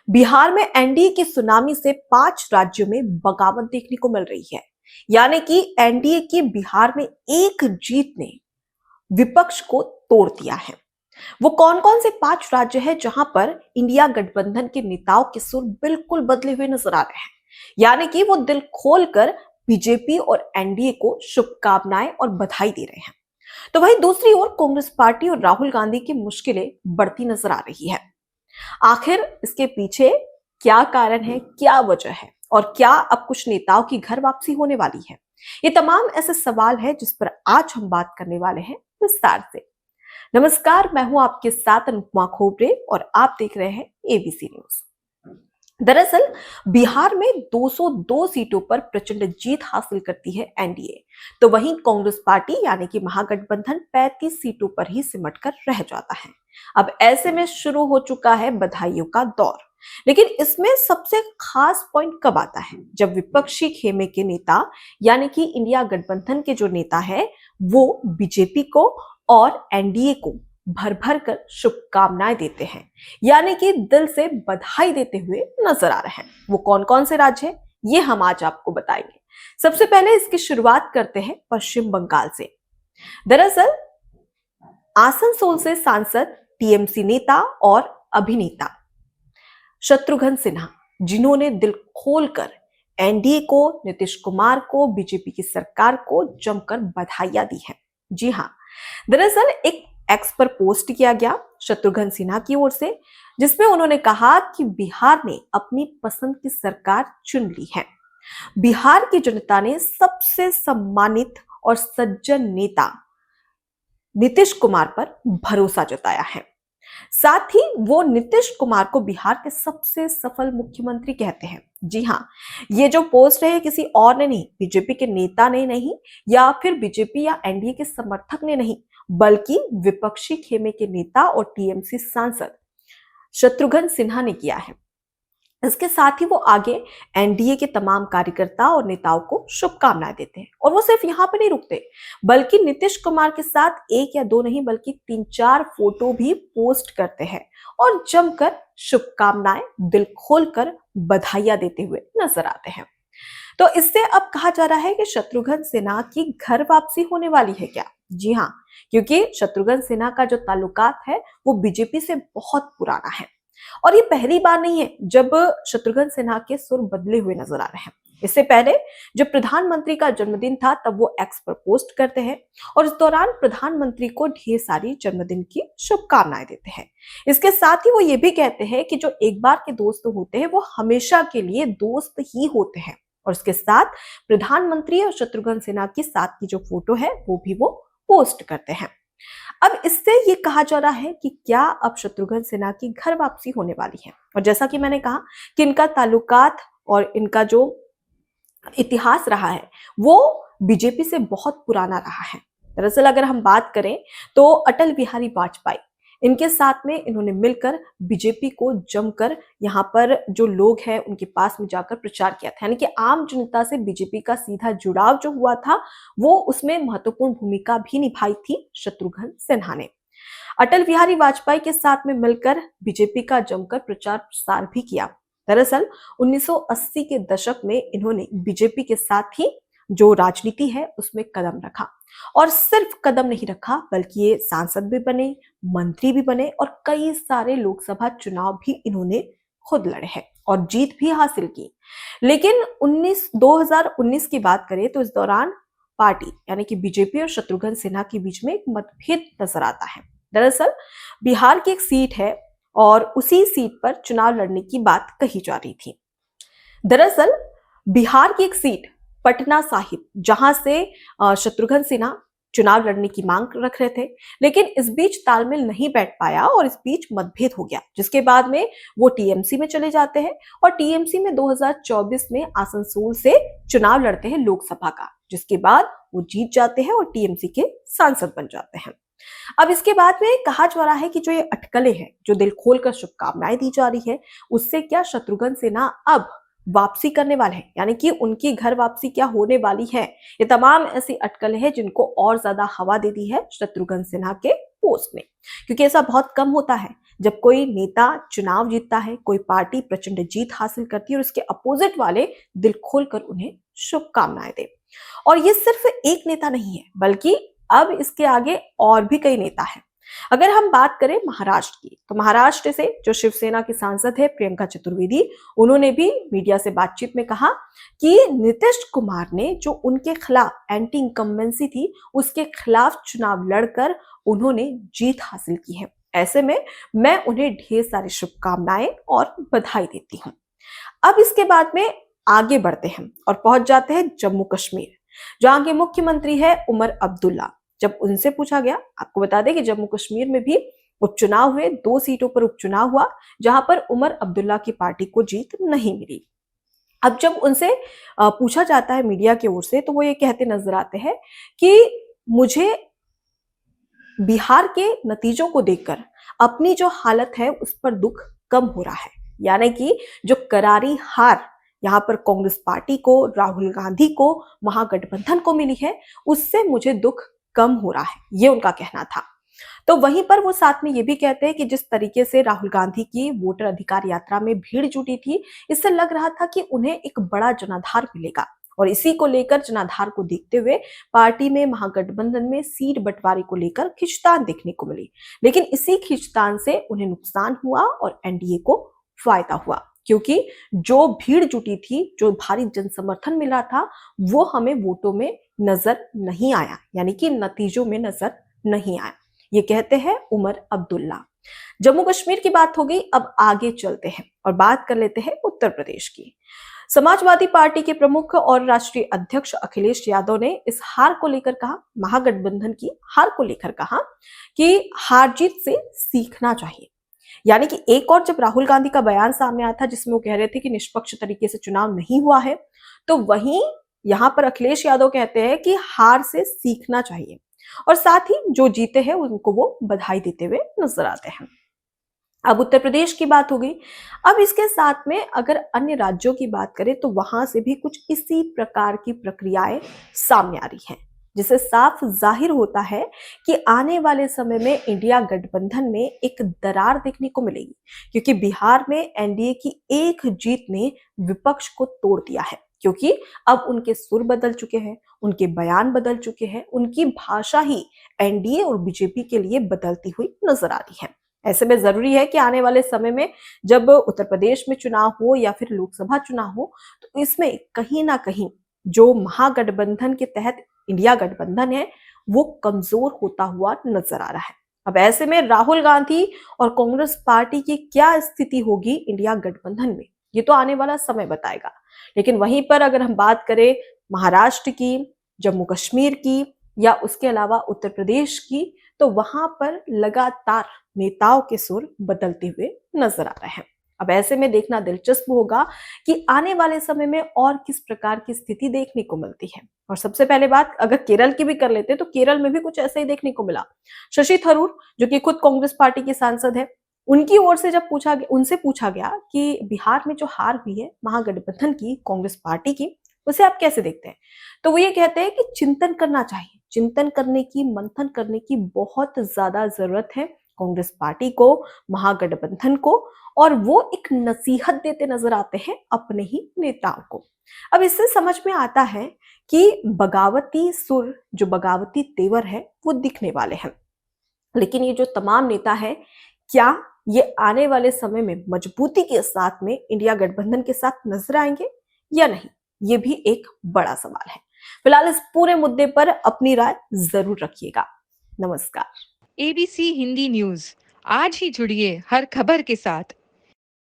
बिहार में एनडीए की सुनामी से 5 राज्यों में बगावत देखने को मिल रही है। यानी कि एनडीए की बिहार में एक जीत ने विपक्ष को तोड़ दिया है। वो कौन कौन से 5 राज्य हैं जहां पर इंडिया गठबंधन के नेताओं के सुर बिल्कुल बदले हुए नजर आ रहे हैं। यानी कि वो दिल खोलकर बीजेपी और एनडीए को शुभकामनाएं और बधाई दे रहे हैं। तो वहीं दूसरी ओर कांग्रेस पार्टी और राहुल गांधी की मुश्किलें बढ़ती नजर आ रही है। आखिर इसके पीछे क्या कारण है, क्या वजह है और क्या अब कुछ नेताओं की घर वापसी होने वाली है? ये तमाम ऐसे सवाल है जिस पर आज हम बात करने वाले हैं विस्तार से। नमस्कार, मैं हूं आपके साथ अनुपमा खोबरे और आप देख रहे हैं एबीसी न्यूज। दरअसल बिहार में 202 सीटों पर प्रचंड जीत हासिल करती है एनडीए, तो वहीं कांग्रेस पार्टी यानी कि महागठबंधन 35 सीटों पर ही सिमटकर रह जाता है। अब ऐसे में शुरू हो चुका है बधाइयों का दौर। लेकिन इसमें सबसे खास पॉइंट कब आता है, जब विपक्षी खेमे के नेता यानी कि इंडिया गठबंधन के जो नेता है वो बीजेपी को और एनडीए को भर भर कर शुभकामनाएं देते हैं, यानी कि दिल से बधाई देते हुए नजर आ रहे हैं। वो कौन कौन से राज्य हैं ये हम आज आपको बताएंगे। सबसे पहले इसकी शुरुआत करते हैं पश्चिम बंगाल से। दरअसल आसनसोल से सांसद, टीएमसी नेता और अभिनेता शत्रुघ्न सिन्हा, जिन्होंने दिल खोलकर एनडीए को, नीतीश कुमार को, बीजेपी की सरकार को जमकर बधाइयां दी है। जी हां, दरअसल एक एक्स पर पोस्ट किया गया शत्रुघ्न सिन्हा की ओर से, जिसमें उन्होंने कहा कि बिहार ने अपनी पसंद की सरकार चुन ली है। बिहार की जनता ने सबसे सम्मानित और सज्जन नेता नीतीश कुमार पर भरोसा जताया है। साथ ही वो नीतीश कुमार को बिहार के सबसे सफल मुख्यमंत्री कहते हैं। जी हाँ, ये जो पोस्ट है किसी और ने नहीं, बीजेपी के नेता ने नहीं, या फिर बीजेपी या एनडीए के समर्थक ने नहीं, बल्कि विपक्षी खेमे के नेता और टीएमसी सांसद शत्रुघ्न सिन्हा ने किया है। इसके साथ ही वो आगे एनडीए के तमाम कार्यकर्ता और नेताओं को शुभकामनाएं देते हैं। और वो सिर्फ यहाँ पे नहीं रुकते, बल्कि नीतीश कुमार के साथ एक या दो नहीं बल्कि 3-4 फोटो भी पोस्ट करते हैं और जमकर शुभकामनाएं दिल खोलकर बधाइयां देते हुए नजर आते हैं। तो इससे अब कहा जा रहा है कि शत्रुघ्न सिन्हा की घर वापसी होने वाली है क्या? जी हाँ, क्योंकि शत्रुघ्न सिन्हा का जो ताल्लुकात है वो बीजेपी से बहुत पुराना है। और ये पहली बार नहीं है जब शत्रुघ्न सिन्हा के सुर बदले हुए नजर आ रहे हैं। इससे पहले जब प्रधानमंत्री का जन्मदिन था तब वो एक्स पर पोस्ट करते हैं और इस दौरान प्रधानमंत्री को ढेर सारी जन्मदिन की शुभकामनाएं देते हैं। इसके साथ ही वो ये भी कहते हैं कि जो एक बार के दोस्त होते हैं वो हमेशा के लिए दोस्त ही होते हैं। और इसके साथ प्रधानमंत्री और शत्रुघ्न सिन्हा की साथ की जो फोटो है वो भी वो पोस्ट करते हैं। अब इससे ये कहा जा रहा है कि क्या अब शत्रुघ्न सिन्हा की घर वापसी होने वाली है। और जैसा कि मैंने कहा कि इनका ताल्लुकात और इनका जो इतिहास रहा है वो बीजेपी से बहुत पुराना रहा है। दरअसल अगर हम बात करें तो अटल बिहारी वाजपेयी, इनके साथ में इन्होंने मिलकर बीजेपी को जमकर यहाँ पर जो लोग हैं उनके पास में जाकर प्रचार किया था। यानी कि आम जनता से बीजेपी का सीधा जुड़ाव जो हुआ था वो उसमें महत्वपूर्ण भूमिका भी निभाई थी शत्रुघ्न सिन्हा ने। अटल बिहारी वाजपेयी के साथ में मिलकर बीजेपी का जमकर प्रचार प्रसार भी किया। दरअसल 1980 के दशक में इन्होंने बीजेपी के साथ ही जो राजनीति है उसमें कदम रखा, और सिर्फ कदम नहीं रखा बल्कि ये सांसद भी बने, मंत्री भी बने और कई सारे लोकसभा चुनाव भी इन्होंने खुद लड़े हैं और जीत भी हासिल की। लेकिन 2019 की बात करें तो इस दौरान पार्टी यानी कि बीजेपी और शत्रुघ्न सिन्हा के बीच में एक मतभेद नजर आता है। दरअसल बिहार की एक सीट है और उसी सीट पर चुनाव लड़ने की बात कही जा रही थी। दरअसल बिहार की एक सीट पटना साहिब, जहां से शत्रुघ्न सिन्हा चुनाव लड़ने की मांग रख रहे थे, लेकिन इस बीच तालमेल नहीं बैठ पाया और इस बीच मतभेद हो गया, जिसके बाद में वो टीएमसी में चले जाते हैं और टीएमसी में 2024 में आसनसोल से चुनाव लड़ते हैं लोकसभा का, जिसके बाद वो जीत जाते हैं और टीएमसी के सांसद बन जाते हैं। अब इसके बाद में कहा जा रहा है कि जो ये अटकलें हैं, जो दिल खोलकर शुभकामनाएं दी जा रही है, उससे क्या शत्रुघ्न सिन्हा अब वापसी करने वाले हैं, यानी कि उनकी घर वापसी क्या होने वाली है। ये तमाम ऐसी अटकलें हैं जिनको और ज्यादा हवा दे दी है शत्रुघ्न सिन्हा के पोस्ट ने, क्योंकि ऐसा बहुत कम होता है जब कोई नेता चुनाव जीतता है, कोई पार्टी प्रचंड जीत हासिल करती है और उसके अपोजिट वाले दिल खोलकर उन्हें शुभकामनाएं दे। और ये सिर्फ एक नेता नहीं है, बल्कि अब इसके आगे और भी कई नेता हैं। अगर हम बात करें महाराष्ट्र की, तो महाराष्ट्र से जो शिवसेना की सांसद है प्रियंका चतुर्वेदी, उन्होंने भी मीडिया से बातचीत में कहा कि नीतीश कुमार ने जो उनके खिलाफ एंटी इनकम्बेंसी थी, उसके खिलाफ चुनाव लड़कर उन्होंने जीत हासिल की है। ऐसे में मैं उन्हें ढेर सारी शुभकामनाएं और बधाई देती हूं। अब इसके बाद में आगे बढ़ते हैं और पहुंच जाते हैं जम्मू कश्मीर, जहां के मुख्यमंत्री है उमर अब्दुल्ला। जब उनसे पूछा गया, आपको बता दें कि जम्मू कश्मीर में भी उपचुनाव हुए, 2 सीटों पर उपचुनाव हुआ, जहां पर उमर अब्दुल्ला की पार्टी को जीत नहीं मिली। अब जब उनसे पूछा जाता है मीडिया की ओर से, तो वो ये कहते नजर आते हैं कि मुझे बिहार के नतीजों को देखकर अपनी जो हालत है उस पर दुख कम हो रहा है। यानी कि जो करारी हार यहाँ पर कांग्रेस पार्टी को, राहुल गांधी को, महागठबंधन को मिली है, उससे मुझे दुख कम हो रहा है, ये उनका कहना था। तो वहीं पर वो साथ में ये भी कहते हैं कि जिस तरीके से राहुल गांधी की वोटर अधिकार यात्रा में भीड़ जुटी थी, इससे लग रहा था कि उन्हें एक बड़ा जनाधार मिलेगा। और इसी को लेकर, जनाधार को देखते हुए, पार्टी में, महागठबंधन में सीट बंटवारे को लेकर खींचतान देखने को मिली। लेकिन इसी खींचतान से उन्हें नुकसान हुआ और एनडीए को फायदा हुआ, क्योंकि जो भीड़ जुटी थी, जो भारी जनसमर्थन मिला था, वो हमें वोटों में नजर नहीं आया, यानी कि नतीजों में नजर नहीं आया। ये कहते हैं उमर अब्दुल्ला। जम्मू कश्मीर की बात हो गई, अब आगे चलते हैं और बात कर लेते हैं उत्तर प्रदेश की। समाजवादी पार्टी के प्रमुख और राष्ट्रीय अध्यक्ष अखिलेश यादव ने इस हार को लेकर कहा, महागठबंधन की हार को लेकर कहा कि हार जीत से सीखना चाहिए। यानी कि एक और जब राहुल गांधी का बयान सामने आया था, जिसमें वो कह रहे थे कि निष्पक्ष तरीके से चुनाव नहीं हुआ है, तो वहीं यहां पर अखिलेश यादव कहते हैं कि हार से सीखना चाहिए और साथ ही जो जीते हैं उनको वो बधाई देते हुए नजर आते हैं। अब उत्तर प्रदेश की बात हो गई। अब इसके साथ में अगर अन्य राज्यों की बात करें, तो वहां से भी कुछ इसी प्रकार की प्रक्रियाएं सामने आ रही हैं, जिससे साफ जाहिर होता है कि आने वाले समय में इंडिया गठबंधन में एक दरार देखने को मिलेगी, क्योंकि बिहार में एनडीए की एक जीत ने विपक्ष को तोड़ दिया है। क्योंकि अब उनके सुर बदल चुके हैं, उनके बयान बदल चुके हैं, उनकी भाषा ही एनडीए और बीजेपी के लिए बदलती हुई नजर आ रही है। ऐसे में जरूरी है कि आने वाले समय में जब उत्तर प्रदेश में चुनाव हो या फिर लोकसभा चुनाव हो, तो इसमें कहीं ना कहीं जो महागठबंधन के तहत इंडिया गठबंधन है, वो कमजोर होता हुआ नजर आ रहा है। अब ऐसे में राहुल गांधी और कांग्रेस पार्टी की क्या स्थिति होगी इंडिया गठबंधन में, ये तो आने वाला समय बताएगा। लेकिन वहीं पर अगर हम बात करें महाराष्ट्र की, जम्मू कश्मीर की या उसके अलावा उत्तर प्रदेश की, तो वहां पर लगातार नेताओं के सुर बदलते हुए नजर आ रहे हैं। अब ऐसे में देखना दिलचस्प होगा कि आने वाले समय में और किस प्रकार की स्थिति देखने को मिलती है। और सबसे पहले बात अगर केरल की भी कर लेते हैं, तो केरल में भी कुछ ऐसा ही देखने को मिला। शशि थरूर, जो कि खुद कांग्रेस पार्टी के सांसद है, उनकी ओर से जब उनसे पूछा गया कि बिहार में जो हार हुई है महागठबंधन की, कांग्रेस पार्टी की, उसे आप कैसे देखते हैं, तो वो ये कहते हैं कि चिंतन करना चाहिए, चिंतन करने की, मंथन करने की बहुत ज्यादा जरूरत है कांग्रेस पार्टी को, महागठबंधन को, और वो एक नसीहत देते नजर आते हैं अपने ही नेताओं को। अब इससे समझ में आता है कि बगावती सुर, जो बगावती तेवर है, वो दिखने वाले हैं। लेकिन ये जो तमाम नेता है, क्या ये आने वाले समय में मजबूती के साथ में इंडिया गठबंधन के साथ नजर आएंगे या नहीं, ये भी एक बड़ा सवाल है। फिलहाल इस पूरे मुद्दे पर अपनी राय जरूर रखिएगा। नमस्कार। एबीसी हिंदी न्यूज, आज ही जुड़िए हर खबर के साथ